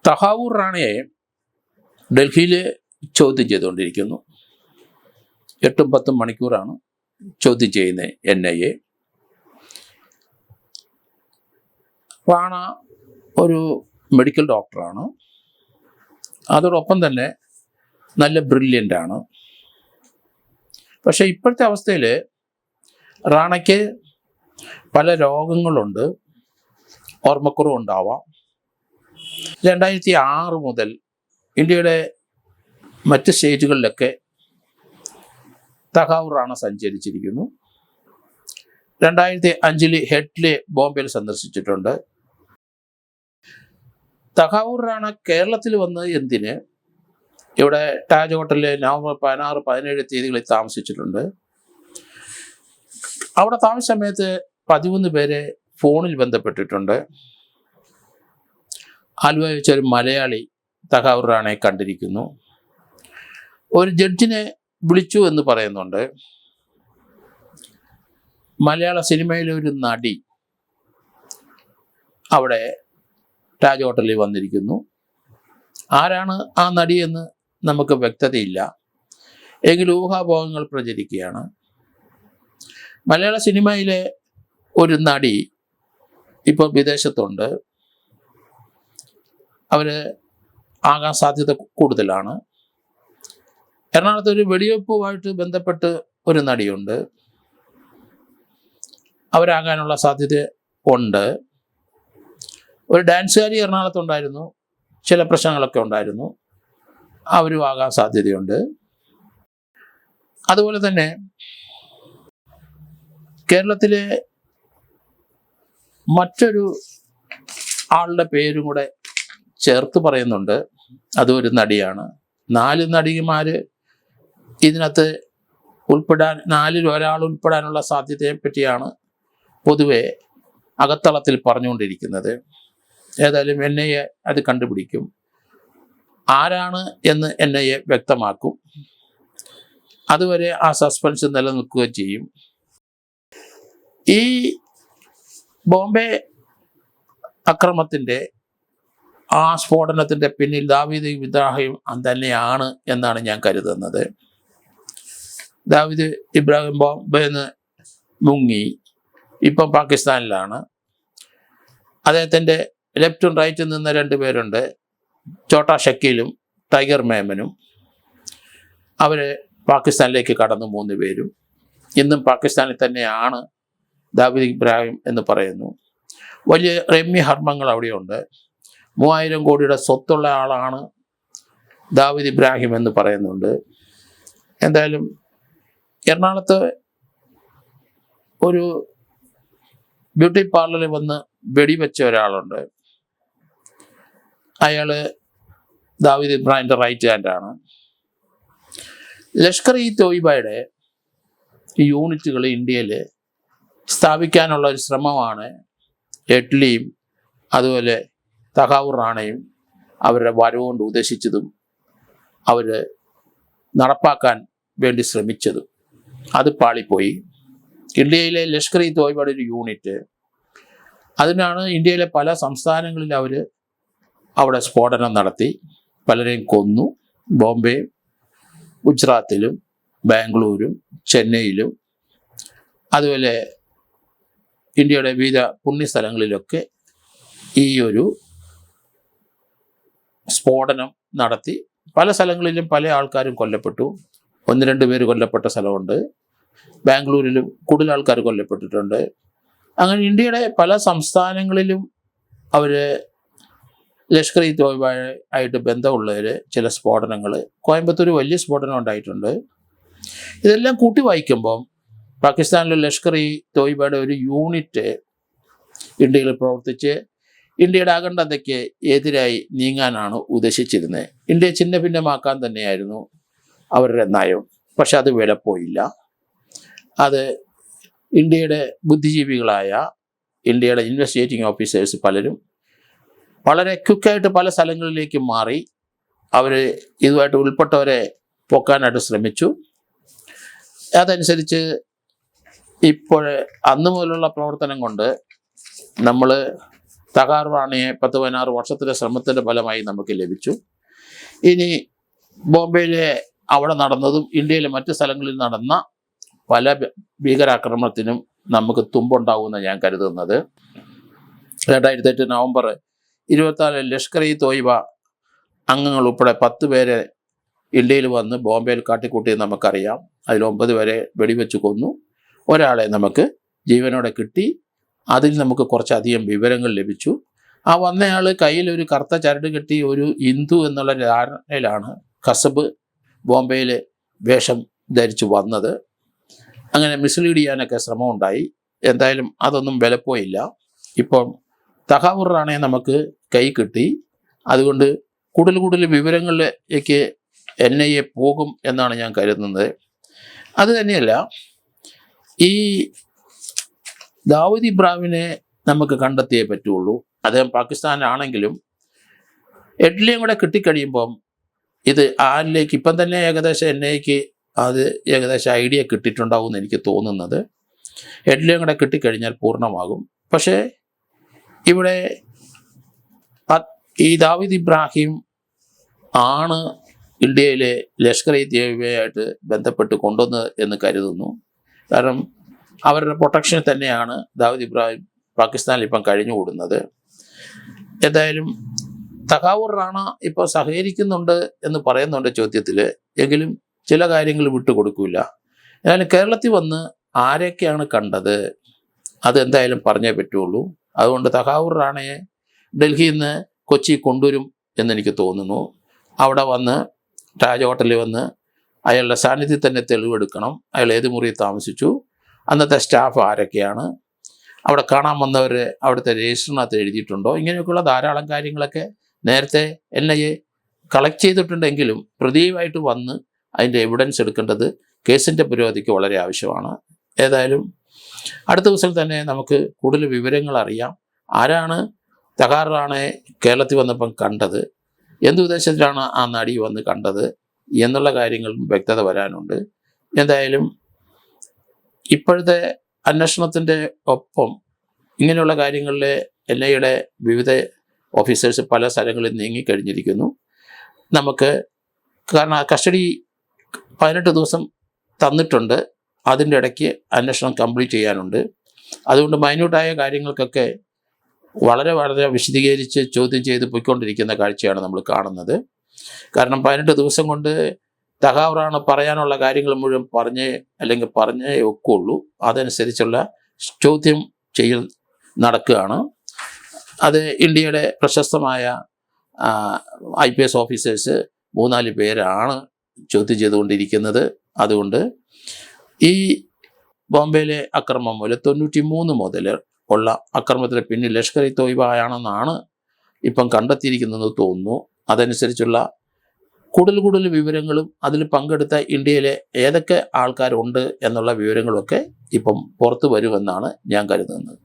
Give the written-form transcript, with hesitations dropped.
തഹാവൂർ റാണയെ ഡൽഹിയിൽ ചോദ്യം ചെയ്തുകൊണ്ടിരിക്കുന്നു. 8-10 മണിക്കൂറാണ് ചോദ്യം ചെയ്യുന്നത് NIA. റാണ ഒരു മെഡിക്കൽ ഡോക്ടറാണ്. അതോടൊപ്പം തന്നെ നല്ല ബ്രില്യൻ്റ് ആണ്. പക്ഷേ ഇപ്പോഴത്തെ അവസ്ഥയിൽ റാണയ്ക്ക് പല രോഗങ്ങളുണ്ട്. ഓർമ്മക്കുറവുണ്ടാവാം. 2006 മുതൽ ഇന്ത്യയുടെ മറ്റ് സ്റ്റേറ്റുകളിലൊക്കെ തഹാവൂർ റാണ സഞ്ചരിച്ചിരിക്കുന്നു. 2005 ഹെഡ്ലി ബോംബെയിൽ സന്ദർശിച്ചിട്ടുണ്ട്. തഹാവൂർ റാണ കേരളത്തിൽ വന്ന് എന്തിന്? ഇവിടെ താജ് ഹോട്ടലിൽ നവംബർ 16, 17 തീയതികളിൽ താമസിച്ചിട്ടുണ്ട്. അവിടെ താമസ സമയത്ത് 13 പേരെ ഫോണിൽ ബന്ധപ്പെട്ടിട്ടുണ്ട്. ആലുവ വെച്ച ഒരു മലയാളി തഹാവൂർ റാണയെ കണ്ടിരിക്കുന്നു. ഒരു ജഡ്ജിനെ വിളിച്ചു എന്ന് പറയുന്നുണ്ട്. മലയാള സിനിമയിലെ ഒരു നടി അവിടെ താജ് ഹോട്ടലിൽ വന്നിരിക്കുന്നു. ആരാണ് ആ നടിയെന്ന് നമുക്ക് വ്യക്തതയില്ല. എങ്കിലും ഊഹാപോഹങ്ങൾ പ്രചരിക്കുകയാണ്. മലയാള സിനിമയിലെ ഒരു നടി ഇപ്പോൾ വിദേശത്തുണ്ട്. അവർ ആകാൻ സാധ്യത കൂടുതലാണ്. എറണാകുളത്ത് ഒരു വെടിവെപ്പുമായിട്ട് ബന്ധപ്പെട്ട് ഒരു നടിയുണ്ട്. അവരാകാനുള്ള സാധ്യത ഉണ്ട്. ഒരു ഡാൻസുകാരി എറണാകുളത്തുണ്ടായിരുന്നു. ചില പ്രശ്നങ്ങളൊക്കെ ഉണ്ടായിരുന്നു. അവരും ആകാൻ സാധ്യതയുണ്ട്. അതുപോലെ തന്നെ കേരളത്തിലെ മറ്റൊരു ആളുടെ പേരും കൂടെ ചേർത്ത് പറയുന്നുണ്ട്. അതും ഒരു നടിയാണ്. 4 നടിമാർ ഇതിനകത്ത് ഉൾപ്പെടാൻ, 4-ൽ ഒരാൾ ഉൾപ്പെടാനുള്ള സാധ്യതയെ പറ്റിയാണ് പൊതുവെ അകത്തളത്തിൽ പറഞ്ഞുകൊണ്ടിരിക്കുന്നത്. ഏതായാലും NIA അത് കണ്ടുപിടിക്കും. ആരാണ് എന്ന് NIA വ്യക്തമാക്കും. അതുവരെ ആ സസ്പെൻസ് നിലനിൽക്കുകയും ചെയ്യും. ഈ ബോംബെ അക്രമത്തിൻ്റെ ആ സ്ഫോടനത്തിൻ്റെ പിന്നിൽ ദാവീദ് ഇബ്രാഹിം തന്നെയാണ് എന്നാണ് ഞാൻ കരുതുന്നത്. ദാവീദ് ഇബ്രാഹിം ബോംബെന്ന് മുങ്ങി ഇപ്പം പാകിസ്ഥാനിലാണ്. അദ്ദേഹത്തിൻ്റെ ലെഫ്റ്റും റൈറ്റും നിന്ന 2 പേരുണ്ട്, ചോട്ടാ ഷക്കീലും ടൈഗർ മേമനും. അവർ പാകിസ്ഥാനിലേക്ക് കടന്നു 3 പേരും. ഇന്നും പാകിസ്ഥാനിൽ തന്നെയാണ് ദാവീദ് ഇബ്രാഹിം എന്ന് പറയുന്നു. വലിയ രമ്യഹർമ്മങ്ങൾ അവിടെയുണ്ട്. 3000 കോടിയുടെ സ്വത്തുള്ള ആളാണ് ദാവീദ് ഇബ്രാഹിം എന്ന് പറയുന്നുണ്ട്. എന്തായാലും എറണാകുളത്ത് ഒരു ബ്യൂട്ടി പാർലറിൽ വന്ന് വെടിവെച്ച ഒരാളുണ്ട്. അയാൾ ദാവീദ് ഇബ്രാഹിമിൻ്റെ റൈറ്റ് ഹാൻഡാണ്. ലഷ്കർ-ഇ-തോയ്ബയുടെ യൂണിറ്റുകൾ ഇന്ത്യയിൽ സ്ഥാപിക്കാനുള്ള ഒരു ശ്രമമാണ് ഹെഡ്ലിയും അതുപോലെ തഹാവൂർ റാണയും അവരുടെ വരവുകൊണ്ട് ഉദ്ദേശിച്ചതും അവർ നടപ്പാക്കാൻ വേണ്ടി ശ്രമിച്ചതും. അത് പാളിപ്പോയി. ഇന്ത്യയിലെ ലഷ്കർ-ഇ-തോയ്ബയുടെ ഒരു യൂണിറ്റ്, അതിനാണ് ഇന്ത്യയിലെ പല സംസ്ഥാനങ്ങളിൽ അവർ അവിടെ സ്ഫോടനം നടത്തി പലരെയും കൊന്നു. ബോംബെ, ഗുജറാത്തിലും ബാംഗ്ലൂരും ചെന്നൈയിലും അതുപോലെ ഇന്ത്യയുടെ വിവിധ പുണ്യസ്ഥലങ്ങളിലൊക്കെ ഈ ഒരു സ്ഫോടനം നടത്തി പല സ്ഥലങ്ങളിലും പല ആൾക്കാരും കൊല്ലപ്പെട്ടു. 1-2 പേര് കൊല്ലപ്പെട്ട സ്ഥലമുണ്ട്. ബാംഗ്ലൂരിലും കൂടുതൽ ആൾക്കാർ കൊല്ലപ്പെട്ടിട്ടുണ്ട്. അങ്ങനെ ഇന്ത്യയുടെ പല സംസ്ഥാനങ്ങളിലും അവർ ലഷ്കർ-ഇ-തോയ്ബ ആയിട്ട് ബന്ധമുള്ളവർ ചില സ്ഫോടനങ്ങൾ, കോയമ്പത്തൂർ വലിയ സ്ഫോടനം ഉണ്ടായിട്ടുണ്ട്. ഇതെല്ലാം കൂട്ടി വായിക്കുമ്പം പാകിസ്ഥാനിലെ ലഷ്കർ-ഇ-തോയ്ബയുടെ ഒരു യൂണിറ്റ് ഇന്ത്യയിൽ പ്രവർത്തിച്ച് ഇന്ത്യയുടെ അഖണ്ഡതയ്ക്ക് എതിരായി നീങ്ങാനാണ് ഉദ്ദേശിച്ചിരുന്നത്. ഇന്ത്യയെ ഛിന്ന ഭിന്നമാക്കാൻ തന്നെയായിരുന്നു അവരുടെ നയം. പക്ഷെ അത് വിലപ്പോയില്ല. അത് ഇന്ത്യയുടെ ബുദ്ധിജീവികളായ ഇന്ത്യയുടെ ഇൻവെസ്റ്റിഗേറ്റിംഗ് ഓഫീസേഴ്സ് പലരും വളരെ ക്വിക്കായിട്ട് പല സ്ഥലങ്ങളിലേക്ക് മാറി അവർ ഇതുമായിട്ട് ഉൾപ്പെട്ടവരെ പൊക്കാനായിട്ട് ശ്രമിച്ചു. അതനുസരിച്ച് ഇപ്പോൾ അന്ന് മുതലുള്ള പ്രവർത്തനം കൊണ്ട് നമ്മൾ തഹാർ റാണയെ 10-16 വർഷത്തിലെ ശ്രമത്തിൻ്റെ ഫലമായി നമുക്ക് ലഭിച്ചു. ഇനി ബോംബെയിലെ അവിടെ നടന്നതും ഇന്ത്യയിലെ മറ്റ് സ്ഥലങ്ങളിൽ നടന്ന പല ഭീകരാക്രമണത്തിനും നമുക്ക് തുമ്പുണ്ടാവുമെന്ന് ഞാൻ കരുതുന്നത്. 2008 നവംബർ 24 ലഷ്കർ-ഇ-തോയ്ബ അംഗങ്ങൾ ഉൾപ്പെടെ 10 പേരെ ഇന്ത്യയിൽ വന്ന് ബോംബെയിൽ കാട്ടിക്കൂട്ടിയത് നമുക്കറിയാം. അതിൽ 9 പേരെ വെടിവെച്ച് കൊന്നു, ഒരാളെ നമുക്ക് ജീവനോടെ കിട്ടി. അതിൽ നമുക്ക് കുറച്ചധികം വിവരങ്ങൾ ലഭിച്ചു. ആ വന്നയാൾ കയ്യിൽ ഒരു കറുത്ത ചരട് കെട്ടി ഒരു ഹിന്ദു എന്നുള്ള ധാരണയിലാണ് കസബ് ബോംബെയിൽ വേഷം ധരിച്ചു വന്നത്. അങ്ങനെ മിസ്ലീഡ് ചെയ്യാനൊക്കെ ശ്രമമുണ്ടായി. എന്തായാലും അതൊന്നും വിലപ്പോയില്ല. ഇപ്പം തഹാവൂർ റാണയെ നമുക്ക് കൈ കിട്ടി. അതുകൊണ്ട് കൂടുതൽ വിവരങ്ങളിലേക്ക് NIA പോകും എന്നാണ് ഞാൻ കരുതുന്നത്. അത് തന്നെയല്ല, ഈ ദാവൂദ് ഇബ്രാഹിമിനെ നമുക്ക് കണ്ടെത്തിയേ പറ്റുള്ളൂ. അദ്ദേഹം പാകിസ്ഥാനാണെങ്കിലും എഡ്ലിയും കൂടെ കിട്ടിക്കഴിയുമ്പം ഇത് ആരിലേക്ക് ഇപ്പം തന്നെ ഏകദേശം NIAക്ക് അത് ഏകദേശം ഐഡിയ കിട്ടിയിട്ടുണ്ടാവും എന്ന് എനിക്ക് തോന്നുന്നത്. എഡ്ലിയും കൂടെ കിട്ടിക്കഴിഞ്ഞാൽ പൂർണ്ണമാകും. പക്ഷേ ഇവിടെ ഈ ദാവൂദ് ഇബ്രാഹിം ആണ് ഇന്ത്യയിലെ ലഷ്കർ-ഇ-തോയ്ബയായിട്ട് ബന്ധപ്പെട്ട് കൊണ്ടുവന്നത് എന്ന് കരുതുന്നു. കാരണം അവരുടെ പ്രൊട്ടക്ഷന് തന്നെയാണ് ദാവൂദ് ഇബ്രാഹിം പാകിസ്ഥാനിൽ ഇപ്പം കഴിഞ്ഞുകൂടുന്നത്. എന്തായാലും തഹാവൂർ റാണ ഇപ്പോൾ സഹകരിക്കുന്നുണ്ട് എന്ന് പറയുന്നുണ്ട് ചോദ്യത്തിൽ, എങ്കിലും ചില കാര്യങ്ങൾ വിട്ടുകൊടുക്കില്ല. എന്നാലും കേരളത്തിൽ വന്ന് ആരൊക്കെയാണ് കണ്ടത് അതെന്തായാലും പറഞ്ഞേ പറ്റുള്ളൂ. അതുകൊണ്ട് തഹാവൂർ റാണയെ ഡൽഹിയിൽ നിന്ന് കൊച്ചി കൊണ്ടുവരും എന്നെനിക്ക് തോന്നുന്നു. അവിടെ വന്ന് താജ് ഹോട്ടലിൽ വന്ന് അയാളുടെ സാന്നിധ്യത്തിൽ തന്നെ തെളിവെടുക്കണം. അയാൾ ഏത് മുറിയിൽ താമസിച്ചു, അന്നത്തെ സ്റ്റാഫ് ആരൊക്കെയാണ്, അവിടെ കാണാൻ വന്നവർ അവിടുത്തെ രജിസ്റ്ററിനകത്ത് എഴുതിയിട്ടുണ്ടോ, ഇങ്ങനെയൊക്കെയുള്ള ധാരാളം കാര്യങ്ങളൊക്കെ നേരത്തെ NIA കളക്ട് ചെയ്തിട്ടുണ്ടെങ്കിലും പ്രതിയുമായിട്ട് വന്ന് അതിൻ്റെ എവിഡൻസ് എടുക്കേണ്ടത് കേസിൻ്റെ പുരോഗതിക്ക് വളരെ ആവശ്യമാണ്. ഏതായാലും അടുത്ത ദിവസം തന്നെ നമുക്ക് കൂടുതൽ വിവരങ്ങൾ അറിയാം. ആരാണ് തഹാർ റാണയെ കേരളത്തിൽ വന്നപ്പം കണ്ടത്, എന്ത് ഉദ്ദേശത്തിലാണ് ആ നടി വന്ന് കണ്ടത് എന്നുള്ള കാര്യങ്ങളും വ്യക്തത വരാനുണ്ട്. എന്തായാലും ഇപ്പോഴത്തെ അന്വേഷണത്തിൻ്റെ ഒപ്പം ഇങ്ങനെയുള്ള കാര്യങ്ങളിൽ NIAയുടെ വിവിധ ഓഫീസേഴ്സ് പല സ്ഥലങ്ങളിൽ നീങ്ങിക്കഴിഞ്ഞിരിക്കുന്നു. നമുക്ക് കാരണം കസ്റ്റഡി 18 ദിവസം തന്നിട്ടുണ്ട്. അതിൻ്റെ ഇടയ്ക്ക് അന്വേഷണം കംപ്ലീറ്റ് ചെയ്യാനുണ്ട്. അതുകൊണ്ട് മൈന്യൂട്ടായ കാര്യങ്ങൾക്കൊക്കെ വളരെ വിശദീകരിച്ച് ചോദ്യം ചെയ്ത് പോയിക്കൊണ്ടിരിക്കുന്ന കാഴ്ചയാണ് നമ്മൾ കാണുന്നത്. കാരണം 18 ദിവസം കൊണ്ട് തഹാവൂർ റാണ പറയാനുള്ള കാര്യങ്ങൾ മുഴുവൻ പറഞ്ഞേ ഒക്കുള്ളൂ. അതനുസരിച്ചുള്ള ചോദ്യം ചെയ്യൽ നടക്കുകയാണ്. അത് ഇന്ത്യയുടെ പ്രശസ്തമായ IPS ഓഫീസേഴ്സ് 3-4 പേരാണ് ചോദ്യം ചെയ്തുകൊണ്ടിരിക്കുന്നത്. അതുകൊണ്ട് ഈ ബോംബെയിലെ അക്രമം മുതൽ 93 മുതൽ ഉള്ള അക്രമത്തിന് പിന്നിൽ ലഷ്കർ-ഇ-തോയ്ബ ആണെന്നാണ് ഇപ്പം കണ്ടെത്തിയിരിക്കുന്നതെന്ന് തോന്നുന്നു. അതനുസരിച്ചുള്ള കൂടുതൽ വിവരങ്ങളും അതിൽ പങ്കെടുത്ത ഇന്ത്യയിലെ ഏതൊക്കെ ആൾക്കാരുണ്ട് എന്നുള്ള വിവരങ്ങളൊക്കെ ഇപ്പം പുറത്തു വരുമെന്നാണ് ഞാൻ കരുതുന്നത്.